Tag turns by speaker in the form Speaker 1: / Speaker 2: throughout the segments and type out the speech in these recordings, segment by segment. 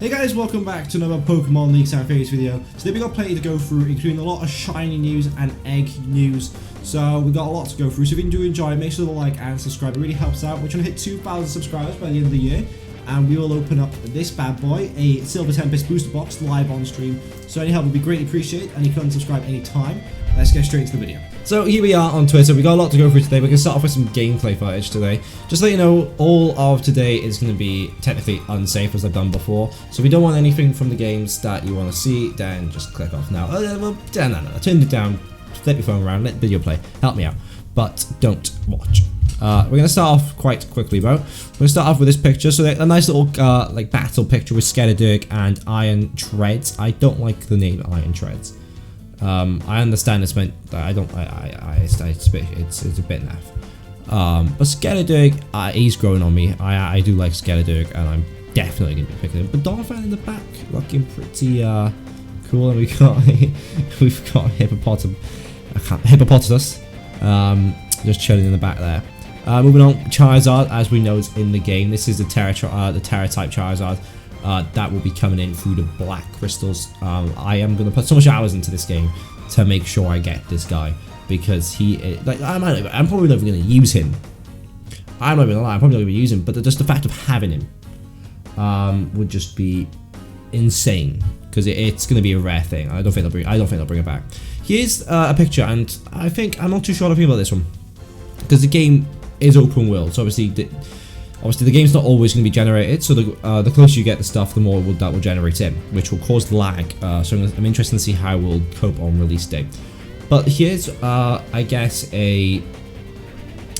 Speaker 1: Hey guys, welcome back to another Pokemon League Series video. Today we got plenty to go through, including a lot of shiny news and egg news. So we got a lot to go through. So if you do enjoy, make sure to like and subscribe. It really helps out. We're trying to hit 2,000 subscribers by the end of the year, and we will open up this bad boy, a Silver Tempest booster box, live on stream. So any help would be greatly appreciated, and you can unsubscribe anytime. Let's get straight into the video. So here we are on Twitter. We got a lot to go through today. We're going to start off with some gameplay footage today. Just to let you know, all of today is going to be technically unsafe as I've done before. So if you don't want anything from the games that you want to see, then just click off now. No, turn it down, flip your phone around, let the video play. Help me out. But don't watch. We're going to start off quite quickly, bro. We're going to start off with this picture. So a nice little like battle picture with Skeledirk and Iron Treads. I don't like the name Iron Treads. I understand it's meant. It's a bit naff. But Skeledirk, he's growing on me. I do like Skeledirk, and I'm definitely gonna be picking him. But Donphan in the back, looking pretty cool. And we've got Hippopotamus, just chilling in the back there. Moving on, Charizard, as we know, is in the game. This is the Terra type Charizard. That will be coming in through the black crystals. I am going to put so much hours into this game to make sure I get this guy, because he is, like, I'm probably never going to use him. I'm not going to lie, I'm probably not going to use him, but just the fact of having him would just be insane, because it's going to be a rare thing. I don't think they'll bring it back. Here's a picture, and I'm not too sure how to feel about this one, because the game is open world, so obviously the game's not always going to be generated, so the closer you get the stuff, the more that will generate in, which will cause lag. So I'm interested to see how we'll cope on release day. But here's, I guess, a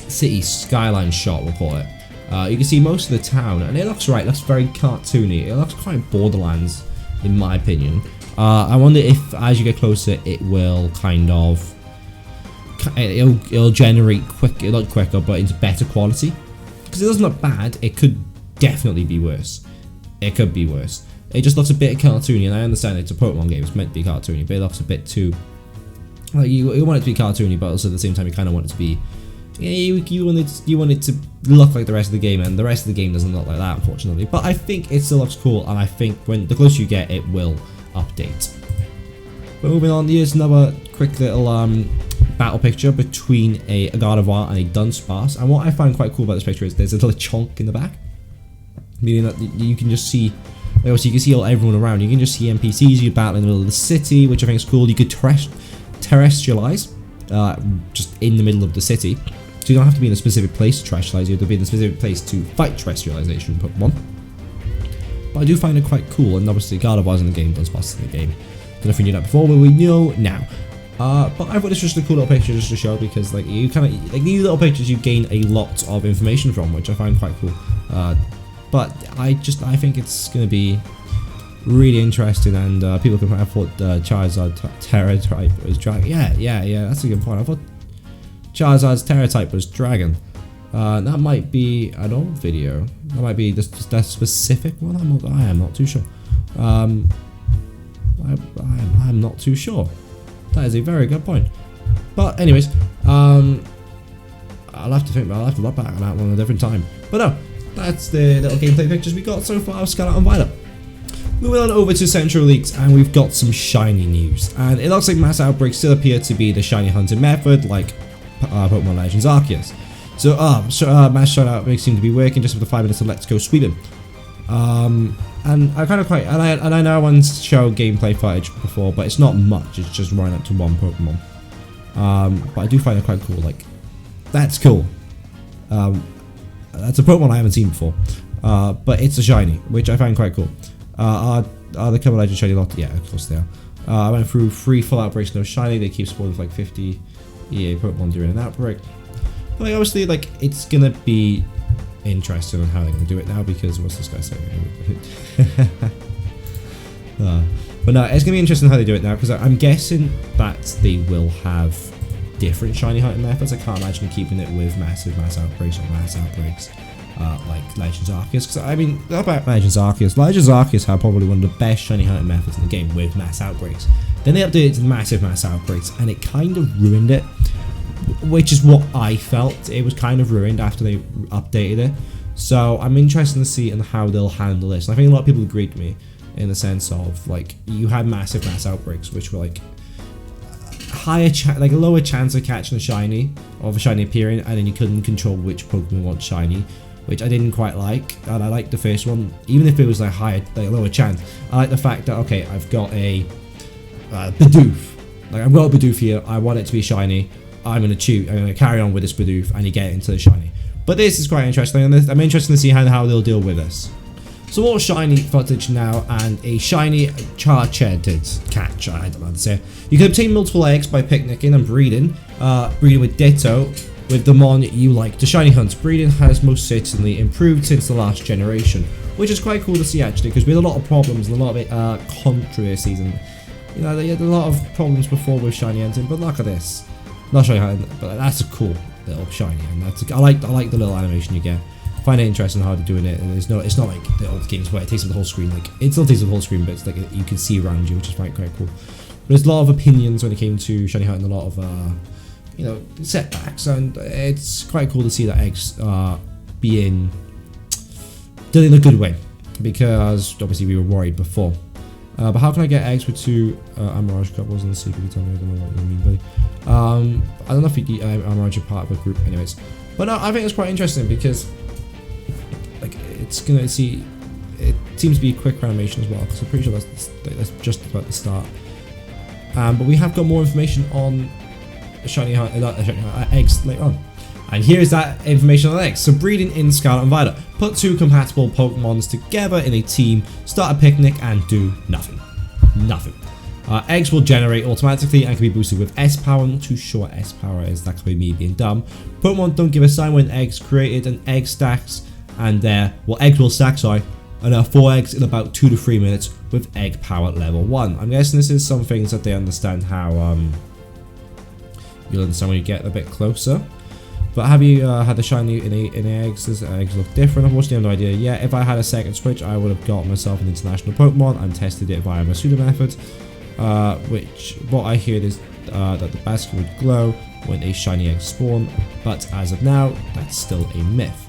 Speaker 1: city skyline shot, we'll call it. You can see most of the town, and it looks very cartoony. It looks quite Borderlands, in my opinion. I wonder if, as you get closer, it will kind of, it'll generate not quicker, but into better quality. Because it doesn't look bad, it could definitely be worse. It could be worse. It just looks a bit cartoony, and I understand it's a Pokemon game, it's meant to be cartoony, but it looks a bit too... Like, you want it to be cartoony, but also at the same time you kind of want it to be... You want it to look like the rest of the game, and the rest of the game doesn't look like that, unfortunately. But I think it still looks cool, and I think when the closer you get, it will update. But moving on, here's another quick little battle picture between a Gardevoir and a Dunsparce, and what I find quite cool about this picture is there's a little chunk in the back, meaning that you can just see, obviously you can see everyone around. You can just see NPCs. You battle in the middle of the city, which I think is cool. You could terrestrialize just in the middle of the city, so you don't have to be in a specific place to terrestrialize. You have to be in a specific place to fight terrestrialization Pokemon. But I do find it quite cool, and obviously Gardevoir's in the game, Dunsparce is in the game. Don't know if you knew that before, but we know now. But I thought this was just a cool little picture just to show, because like you kind of like these little pictures you gain a lot of information from, which I find quite cool. But I think it's gonna be really interesting, and people can. I thought Charizard Terra type was dragon. Yeah, that's a good point. I thought Charizard's Terra type was dragon. That might be an old video. That might be that specific one. I am not too sure. I'm not too sure. That is a very good point. But anyways, I'll have to look back on that one at a different time. But no, that's the little gameplay pictures we got so far of Scarlet and Violet. Moving on over to Central Leaks, and we've got some shiny news. And it looks like mass outbreaks still appear to be the shiny hunting method, like Pokemon Legends Arceus. So mass shiny outbreaks seem to be working just with the 5 minutes of Let's Go Sweeping. And I kind of quite, and I know I once showed gameplay footage before, but it's not much. It's just running up to one Pokemon. But I do find it quite cool. Like, that's cool. That's a Pokemon I haven't seen before. But it's a shiny, which I find quite cool. Are the Cover Legends shiny lot? Yeah, of course they are. I went through 3 full outbreaks, no shiny. They keep spawning with like 50 EA Pokemon during an outbreak. But like, obviously, like, it's gonna be interesting on how they're going to do it now, because what's this guy saying? But no, it's going to be interesting how they do it now, because I'm guessing that they will have different shiny hunting methods. I can't imagine keeping it with mass outbreaks or mass outbreaks like Legends Arceus, because I mean, about Legends Arceus have probably one of the best shiny hunting methods in the game with mass outbreaks. Then they updated it to massive mass outbreaks, and it kind of ruined it, which is what I felt. It was kind of ruined after they updated it. So I'm interested to see in how they'll handle this. And I think a lot of people agreed with me in the sense of like you had massive mass outbreaks, which were like like a lower chance of catching a shiny or of a shiny appearing, and then you couldn't control which Pokemon want shiny, which I didn't quite like. And I liked the first one, even if it was like higher, like a lower chance. I like the fact that okay, I've got a Bidoof. Like I've got a Bidoof here. I want it to be shiny. I'm gonna carry on with this Bidoof, and you get into the shiny. But this is quite interesting, and I'm interested to see how they'll deal with this. So all shiny footage now, and a shiny Charchedid catch, I don't know how to say it. You can obtain multiple eggs by picnicking and breeding. Breeding with Ditto, with the mon you like to shiny hunt. Breeding has most certainly improved since the last generation, which is quite cool to see actually, because we had a lot of problems and a lot of controversies, and you know, they had a lot of problems before with shiny hunting, but look at this. Not shiny hunting, but that's a cool little shiny, and I like the little animation you get. I find it interesting how they're doing it, and it's not like the old games where it takes up the whole screen. Like it still takes up the whole screen, but it's like you can see around you, which is quite cool. But there's a lot of opinions when it came to shiny hunting, a lot of you know, setbacks, and it's quite cool to see that eggs being done in a good way, because obviously we were worried before. But how can I get eggs with 2 Amarage couples in the secret? You tell me, I don't know what you mean, buddy. I don't know if Amarage are part of a group, anyways. But no, I think it's quite interesting because, like, it's gonna see. It seems to be a quick animation as well, because I'm pretty sure that's just about the start. But we have got more information on shiny eggs later on. And here's that information on eggs. So breeding in Scarlet and Violet. Put 2 compatible Pokemons together in a team, start a picnic, and do nothing. Nothing. Eggs will generate automatically and can be boosted with S-Power. I'm not too sure what S-Power is, that could be me being dumb. Pokemon don't give a sign when eggs created, and egg stacks, and eggs will stack, sorry, and 4 eggs in about 2 to 3 minutes with egg power level 1. I'm guessing this is some things that they understand how, you'll understand when you get a bit closer. But have you had the shiny in eggs? Does the eggs look different? Unfortunately, I have no idea yet. If I had a second Switch, I would have got myself an international Pokemon and tested it via my pseudo method. What I hear is that the basket would glow when a shiny egg spawn, but as of now, that's still a myth.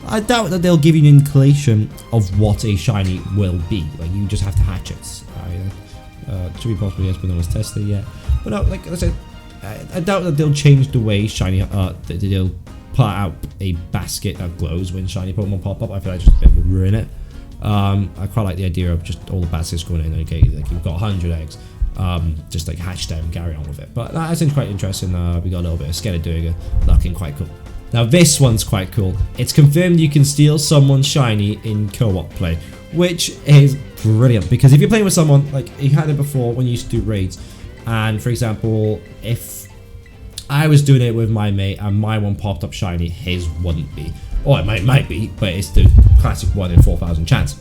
Speaker 1: I doubt that they'll give you an inclination of what a shiny will be. Like, you just have to hatch it. Should be possible, yes, but no one's tested it yet. But no, like I said, I doubt that they'll change the way shiny, they'll put out a basket that glows when shiny Pokemon pop up. I feel like just a bit will ruin it. I quite like the idea of just all the baskets going in. Okay, like you've got 100 eggs, just like hatch them and carry on with it. But that seems quite interesting. We got a little bit of Scared doing it, looking quite cool. Now this one's quite cool. It's confirmed you can steal someone's shiny in co-op play, which is brilliant, because if you're playing with someone, like you had it before when you used to do raids, and for example, if I was doing it with my mate and my one popped up shiny, his wouldn't be. Or it might be, but it's the classic 1 in 4,000 chance.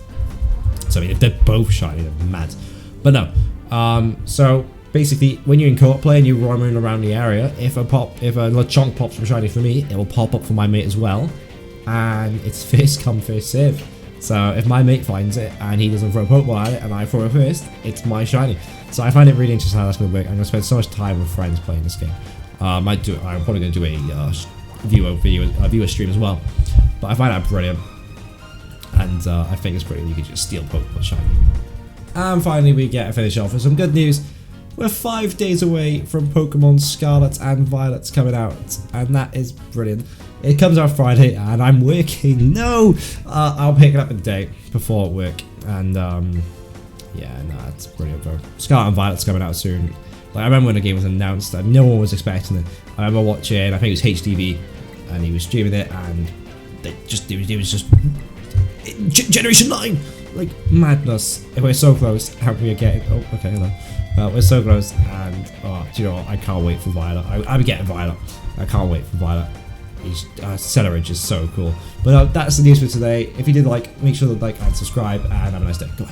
Speaker 1: So I mean, if they're both shiny, they're mad. But no. So basically, when you're in co-op play and you're roaming around the area, if a Lechonk pops from shiny for me, it will pop up for my mate as well, and it's first come first serve. So if my mate finds it and he doesn't throw a Pokeball at it and I throw it first, it's my shiny. So I find it really interesting how that's going to work. I'm going to spend so much time with friends playing this game. I'm probably going to do a viewer stream as well. But I find that brilliant, and I think it's brilliant. You can just steal Pokemon shiny. And finally, we get to finish off with some good news. We're 5 days away from Pokemon Scarlet and Violet's coming out, and that is brilliant. It comes out Friday, and I'm working. No, I'll pick it up a day before work, and yeah, no, it's brilliant, bro. Scarlet and Violet's coming out soon. Like, I remember when the game was announced, and no one was expecting it. I remember watching, I think it was HDV, and he was streaming it, and it was just Generation 9, like madness. We're so close. How can we get? Oh, okay, hello. We're so close, and do you know what? I can't wait for Violet. I'm getting Violet. I can't wait for Violet. Celeridge is so cool. But that's the news for today. If you did like, make sure to like and subscribe, and have a nice day. Goodbye.